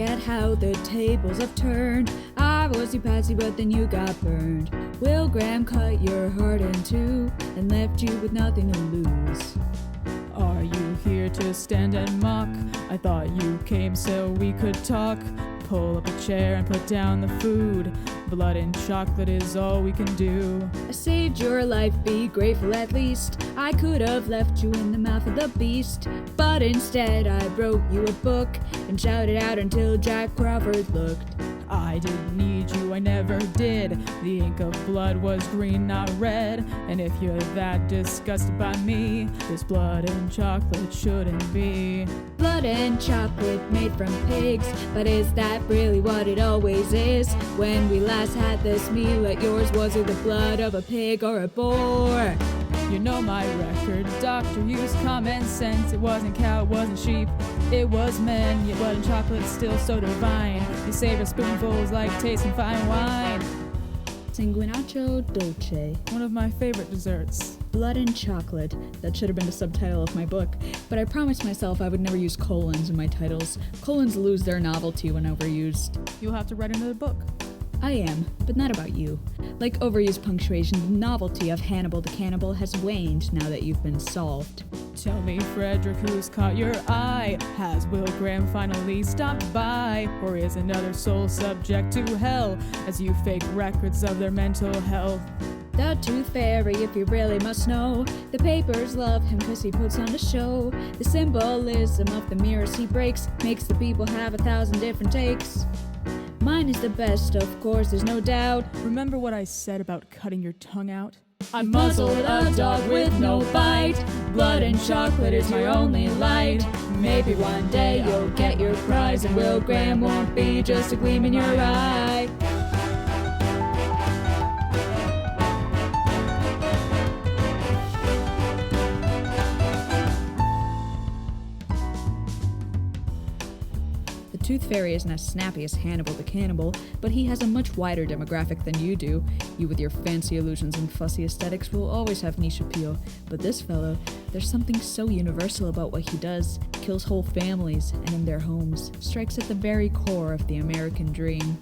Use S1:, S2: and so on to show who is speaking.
S1: at how the tables have turned. I was your patsy, but then you got burned. Will Graham cut your heart in two and left you with nothing to lose.
S2: Are you here to stand and mock? I thought you came so we could talk. Pull up a chair and put down the food. Blood and chocolate is all we can do.
S1: I saved your life, be grateful at least. I could have left you in the mouth of the beast, but instead I wrote you a book and shouted out until Jack Crawford looked.
S2: I didn't need you, I never did. The ink of blood was green, not red. And if you're that disgusted by me, this blood and chocolate shouldn't be.
S1: Blood and chocolate made from pigs, but is that really what it always is? When we last had this meal at yours, was it the blood of a pig or a boar?
S2: You know my record, doctor used common sense. It wasn't cow, it wasn't sheep, it was men. Yet blood and chocolate's still so divine. You savor spoonfuls like tasting fine wine.
S1: Sanguinaccio dolce.
S2: One of my favorite desserts.
S1: Blood and chocolate. That should have been the subtitle of my book, but I promised myself I would never use colons in my titles. Colons lose their novelty when overused.
S2: You'll have to write another book.
S1: I am, but not about you. Like overused punctuation, the novelty of Hannibal the Cannibal has waned now that you've been solved.
S2: Tell me, Frederick, who's caught your eye? Has Will Graham finally stopped by? Or is another soul subject to hell as you fake records of their mental health?
S1: The Tooth Fairy, if you really must know. The papers love him cause he puts on a show. The symbolism of the mirrors he breaks makes the people have 1,000 different takes. Mine is the best, of course, there's no doubt.
S2: Remember what I said about cutting your tongue out? I muzzled a dog with no bite. Blood and chocolate is my only light. Maybe one day you'll get your prize, and Will Graham won't be just a gleam in your eye.
S1: The Tooth Fairy isn't as snappy as Hannibal the Cannibal, but he has a much wider demographic than you do. You with your fancy illusions and fussy aesthetics will always have niche appeal, but this fellow, there's something so universal about what he does. Kills whole families and in their homes, strikes at the very core of the American dream.